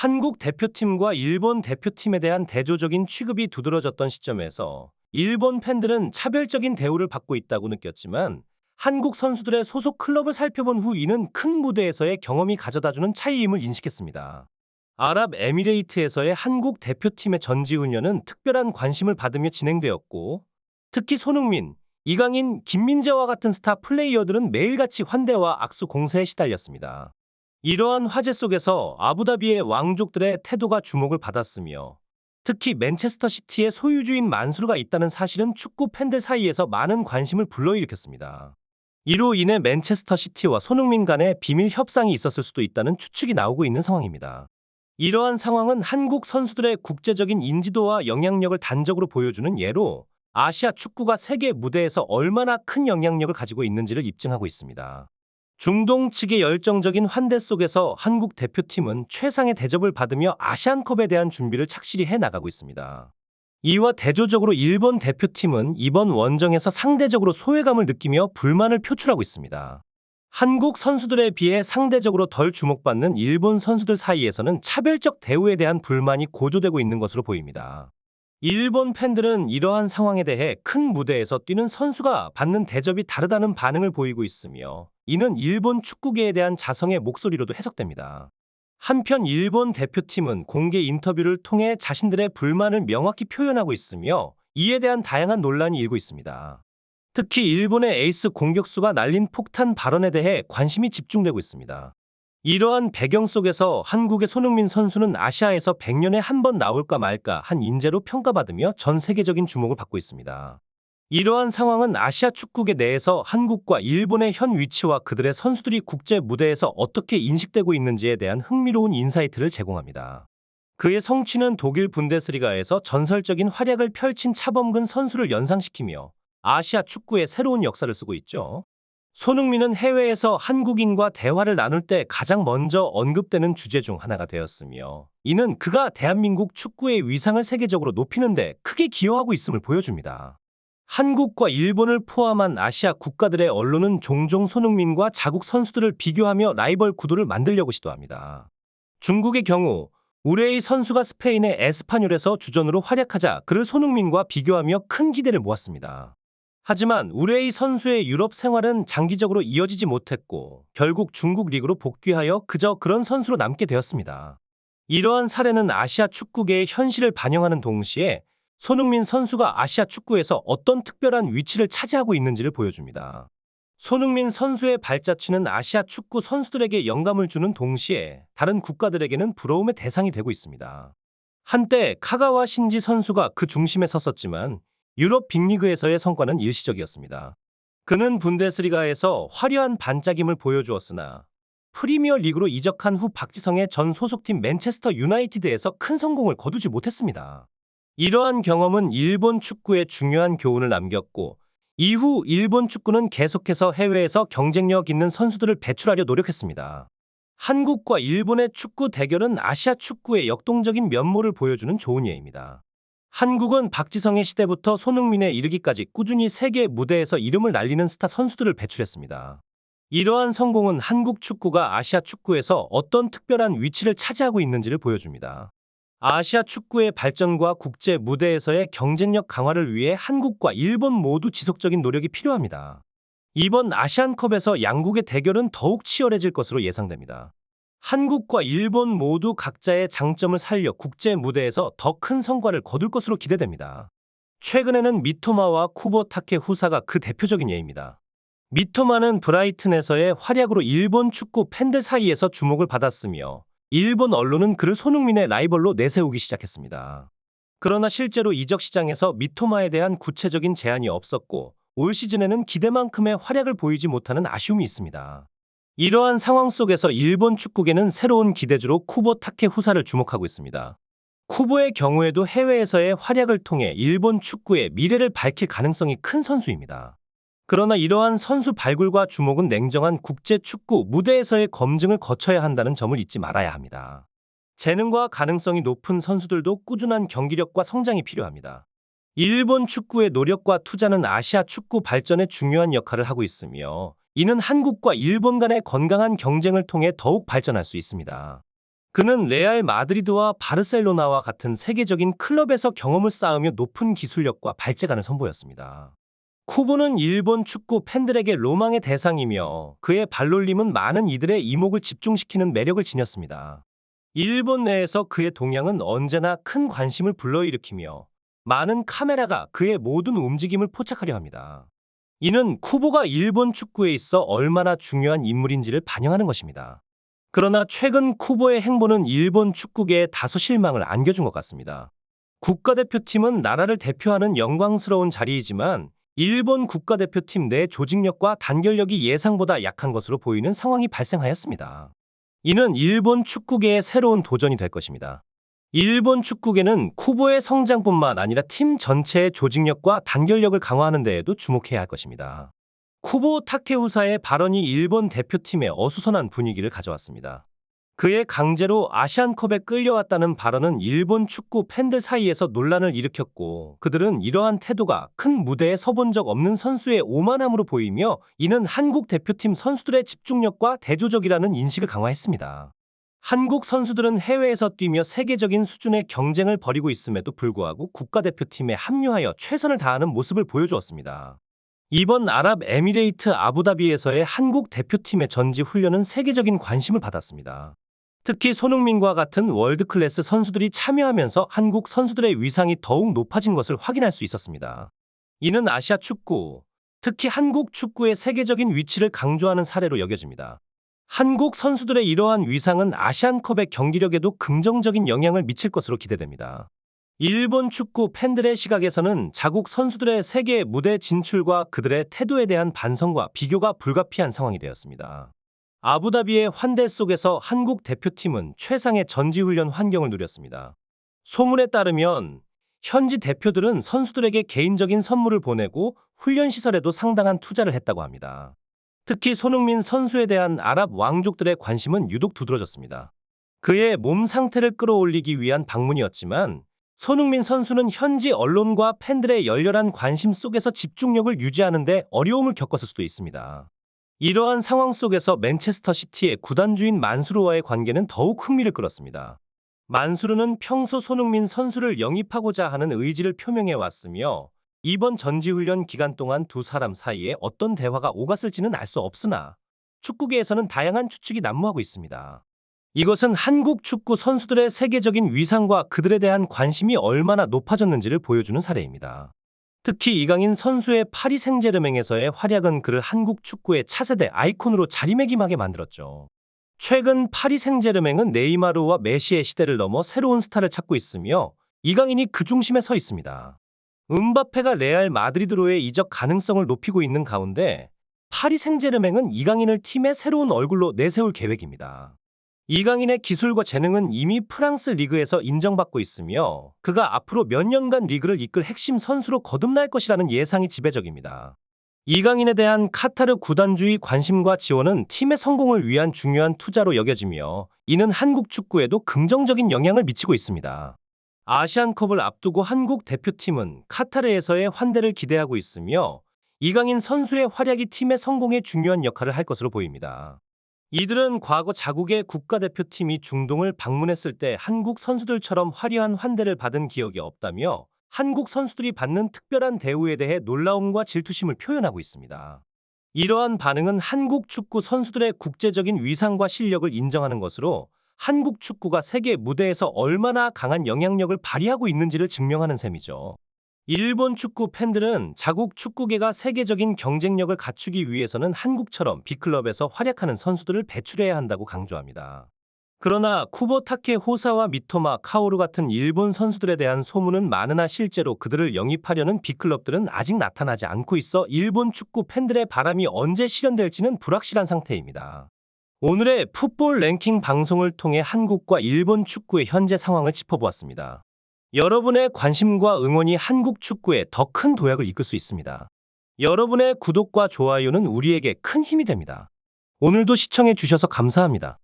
한국 대표팀과 일본 대표팀에 대한 대조적인 취급이 두드러졌던 시점에서 일본 팬들은 차별적인 대우를 받고 있다고 느꼈지만 한국 선수들의 소속 클럽을 살펴본 후 이는 큰 무대에서의 경험이 가져다주는 차이임을 인식했습니다. 아랍에미레이트에서의 한국 대표팀의 전지훈련은 특별한 관심을 받으며 진행되었고, 특히 손흥민, 이강인, 김민재와 같은 스타 플레이어들은 매일같이 환대와 악수 공세에 시달렸습니다. 이러한 화제 속에서 아부다비의 왕족들의 태도가 주목을 받았으며, 특히 맨체스터 시티의 소유주인 만수르가 있다는 사실은 축구 팬들 사이에서 많은 관심을 불러일으켰습니다. 이로 인해 맨체스터 시티와 손흥민 간의 비밀 협상이 있었을 수도 있다는 추측이 나오고 있는 상황입니다. 이러한 상황은 한국 선수들의 국제적인 인지도와 영향력을 단적으로 보여주는 예로 아시아 축구가 세계 무대에서 얼마나 큰 영향력을 가지고 있는지를 입증하고 있습니다. 중동 측의 열정적인 환대 속에서 한국 대표팀은 최상의 대접을 받으며 아시안컵에 대한 준비를 착실히 해나가고 있습니다. 이와 대조적으로 일본 대표팀은 이번 원정에서 상대적으로 소외감을 느끼며 불만을 표출하고 있습니다. 한국 선수들에 비해 상대적으로 덜 주목받는 일본 선수들 사이에서는 차별적 대우에 대한 불만이 고조되고 있는 것으로 보입니다. 일본 팬들은 이러한 상황에 대해 큰 무대에서 뛰는 선수가 받는 대접이 다르다는 반응을 보이고 있으며, 이는 일본 축구계에 대한 자성의 목소리로도 해석됩니다. 한편 일본 대표팀은 공개 인터뷰를 통해 자신들의 불만을 명확히 표현하고 있으며, 이에 대한 다양한 논란이 일고 있습니다. 특히 일본의 에이스 공격수가 날린 폭탄 발언에 대해 관심이 집중되고 있습니다. 이러한 배경 속에서 한국의 손흥민 선수는 아시아에서 100년에 한 번 나올까 말까 한 인재로 평가받으며 전 세계적인 주목을 받고 있습니다. 이러한 상황은 아시아 축구계 내에서 한국과 일본의 현 위치와 그들의 선수들이 국제 무대에서 어떻게 인식되고 있는지에 대한 흥미로운 인사이트를 제공합니다. 그의 성취는 독일 분데스리가에서 전설적인 활약을 펼친 차범근 선수를 연상시키며 아시아 축구의 새로운 역사를 쓰고 있죠. 손흥민은 해외에서 한국인과 대화를 나눌 때 가장 먼저 언급되는 주제 중 하나가 되었으며, 이는 그가 대한민국 축구의 위상을 세계적으로 높이는 데 크게 기여하고 있음을 보여줍니다. 한국과 일본을 포함한 아시아 국가들의 언론은 종종 손흥민과 자국 선수들을 비교하며 라이벌 구도를 만들려고 시도합니다. 중국의 경우 우레이 선수가 스페인의 에스파뇰에서 주전으로 활약하자 그를 손흥민과 비교하며 큰 기대를 모았습니다. 하지만 우레이 선수의 유럽 생활은 장기적으로 이어지지 못했고 결국 중국 리그로 복귀하여 그저 그런 선수로 남게 되었습니다. 이러한 사례는 아시아 축구계의 현실을 반영하는 동시에 손흥민 선수가 아시아 축구에서 어떤 특별한 위치를 차지하고 있는지를 보여줍니다. 손흥민 선수의 발자취는 아시아 축구 선수들에게 영감을 주는 동시에 다른 국가들에게는 부러움의 대상이 되고 있습니다. 한때 카가와 신지 선수가 그 중심에 섰었지만 유럽 빅리그에서의 성과는 일시적이었습니다. 그는 분데스리가에서 화려한 반짝임을 보여주었으나 프리미어 리그로 이적한 후 박지성의 전 소속팀 맨체스터 유나이티드에서 큰 성공을 거두지 못했습니다. 이러한 경험은 일본 축구에 중요한 교훈을 남겼고, 이후 일본 축구는 계속해서 해외에서 경쟁력 있는 선수들을 배출하려 노력했습니다. 한국과 일본의 축구 대결은 아시아 축구의 역동적인 면모를 보여주는 좋은 예입니다. 한국은 박지성의 시대부터 손흥민에 이르기까지 꾸준히 세계 무대에서 이름을 날리는 스타 선수들을 배출했습니다. 이러한 성공은 한국 축구가 아시아 축구에서 어떤 특별한 위치를 차지하고 있는지를 보여줍니다. 아시아 축구의 발전과 국제 무대에서의 경쟁력 강화를 위해 한국과 일본 모두 지속적인 노력이 필요합니다. 이번 아시안컵에서 양국의 대결은 더욱 치열해질 것으로 예상됩니다. 한국과 일본 모두 각자의 장점을 살려 국제 무대에서 더 큰 성과를 거둘 것으로 기대됩니다. 최근에는 미토마와 쿠보 타케 후사가 그 대표적인 예입니다. 미토마는 브라이튼에서의 활약으로 일본 축구 팬들 사이에서 주목을 받았으며, 일본 언론은 그를 손흥민의 라이벌로 내세우기 시작했습니다. 그러나 실제로 이적 시장에서 미토마에 대한 구체적인 제안이 없었고, 올 시즌에는 기대만큼의 활약을 보이지 못하는 아쉬움이 있습니다. 이러한 상황 속에서 일본 축구계는 새로운 기대주로 쿠보 타케 후사를 주목하고 있습니다. 쿠보의 경우에도 해외에서의 활약을 통해 일본 축구의 미래를 밝힐 가능성이 큰 선수입니다. 그러나 이러한 선수 발굴과 주목은 냉정한 국제 축구 무대에서의 검증을 거쳐야 한다는 점을 잊지 말아야 합니다. 재능과 가능성이 높은 선수들도 꾸준한 경기력과 성장이 필요합니다. 일본 축구의 노력과 투자는 아시아 축구 발전에 중요한 역할을 하고 있으며, 이는 한국과 일본 간의 건강한 경쟁을 통해 더욱 발전할 수 있습니다. 그는 레알 마드리드와 바르셀로나와 같은 세계적인 클럽에서 경험을 쌓으며 높은 기술력과 발재간을 선보였습니다. 쿠보는 일본 축구 팬들에게 로망의 대상이며 그의 발놀림은 많은 이들의 이목을 집중시키는 매력을 지녔습니다. 일본 내에서 그의 동향은 언제나 큰 관심을 불러일으키며 많은 카메라가 그의 모든 움직임을 포착하려 합니다. 이는 쿠보가 일본 축구에 있어 얼마나 중요한 인물인지를 반영하는 것입니다. 그러나 최근 쿠보의 행보는 일본 축구계에 다소 실망을 안겨준 것 같습니다. 국가대표팀은 나라를 대표하는 영광스러운 자리이지만 일본 국가대표팀 내 조직력과 단결력이 예상보다 약한 것으로 보이는 상황이 발생하였습니다. 이는 일본 축구계의 새로운 도전이 될 것입니다. 일본 축구계는 쿠보의 성장뿐만 아니라 팀 전체의 조직력과 단결력을 강화하는 데에도 주목해야 할 것입니다. 쿠보 타케우사의 발언이 일본 대표팀에 어수선한 분위기를 가져왔습니다. 그의 강제로 아시안컵에 끌려왔다는 발언은 일본 축구 팬들 사이에서 논란을 일으켰고, 그들은 이러한 태도가 큰 무대에 서본 적 없는 선수의 오만함으로 보이며, 이는 한국 대표팀 선수들의 집중력과 대조적이라는 인식을 강화했습니다. 한국 선수들은 해외에서 뛰며 세계적인 수준의 경쟁을 벌이고 있음에도 불구하고 국가대표팀에 합류하여 최선을 다하는 모습을 보여주었습니다. 이번 아랍에미레이트 아부다비에서의 한국 대표팀의 전지 훈련은 세계적인 관심을 받았습니다. 특히 손흥민과 같은 월드클래스 선수들이 참여하면서 한국 선수들의 위상이 더욱 높아진 것을 확인할 수 있었습니다. 이는 아시아 축구, 특히 한국 축구의 세계적인 위치를 강조하는 사례로 여겨집니다. 한국 선수들의 이러한 위상은 아시안컵의 경기력에도 긍정적인 영향을 미칠 것으로 기대됩니다. 일본 축구 팬들의 시각에서는 자국 선수들의 세계 무대 진출과 그들의 태도에 대한 반성과 비교가 불가피한 상황이 되었습니다. 아부다비의 환대 속에서 한국 대표팀은 최상의 전지훈련 환경을 누렸습니다. 소문에 따르면 현지 대표들은 선수들에게 개인적인 선물을 보내고 훈련 시설에도 상당한 투자를 했다고 합니다. 특히 손흥민 선수에 대한 아랍 왕족들의 관심은 유독 두드러졌습니다. 그의 몸 상태를 끌어올리기 위한 방문이었지만 손흥민 선수는 현지 언론과 팬들의 열렬한 관심 속에서 집중력을 유지하는 데 어려움을 겪었을 수도 있습니다. 이러한 상황 속에서 맨체스터 시티의 구단주인 만수르와의 관계는 더욱 흥미를 끌었습니다. 만수르는 평소 손흥민 선수를 영입하고자 하는 의지를 표명해 왔으며 이번 전지훈련 기간 동안 두 사람 사이에 어떤 대화가 오갔을지는 알 수 없으나 축구계에서는 다양한 추측이 난무하고 있습니다. 이것은 한국 축구 선수들의 세계적인 위상과 그들에 대한 관심이 얼마나 높아졌는지를 보여주는 사례입니다. 특히 이강인 선수의 파리 생제르맹에서의 활약은 그를 한국 축구의 차세대 아이콘으로 자리매김하게 만들었죠. 최근 파리 생제르맹은 네이마르와 메시의 시대를 넘어 새로운 스타를 찾고 있으며 이강인이 그 중심에 서 있습니다. 음바페가 레알 마드리드로의 이적 가능성을 높이고 있는 가운데 파리 생제르맹은 이강인을 팀의 새로운 얼굴로 내세울 계획입니다. 이강인의 기술과 재능은 이미 프랑스 리그에서 인정받고 있으며 그가 앞으로 몇 년간 리그를 이끌 핵심 선수로 거듭날 것이라는 예상이 지배적입니다. 이강인에 대한 카타르 구단주의 관심과 지원은 팀의 성공을 위한 중요한 투자로 여겨지며 이는 한국 축구에도 긍정적인 영향을 미치고 있습니다. 아시안컵을 앞두고 한국 대표팀은 카타르에서의 환대를 기대하고 있으며 이강인 선수의 활약이 팀의 성공에 중요한 역할을 할 것으로 보입니다. 이들은 과거 자국의 국가대표팀이 중동을 방문했을 때 한국 선수들처럼 화려한 환대를 받은 기억이 없다며 한국 선수들이 받는 특별한 대우에 대해 놀라움과 질투심을 표현하고 있습니다. 이러한 반응은 한국 축구 선수들의 국제적인 위상과 실력을 인정하는 것으로 한국 축구가 세계 무대에서 얼마나 강한 영향력을 발휘하고 있는지를 증명하는 셈이죠. 일본 축구 팬들은 자국 축구계가 세계적인 경쟁력을 갖추기 위해서는 한국처럼 B클럽에서 활약하는 선수들을 배출해야 한다고 강조합니다. 그러나 쿠보타케 호사와 미토마 카오루 같은 일본 선수들에 대한 소문은 많으나 실제로 그들을 영입하려는 B클럽들은 아직 나타나지 않고 있어 일본 축구 팬들의 바람이 언제 실현될지는 불확실한 상태입니다. 오늘의 풋볼 랭킹 방송을 통해 한국과 일본 축구의 현재 상황을 짚어보았습니다. 여러분의 관심과 응원이 한국 축구에 더 큰 도약을 이끌 수 있습니다. 여러분의 구독과 좋아요는 우리에게 큰 힘이 됩니다. 오늘도 시청해 주셔서 감사합니다.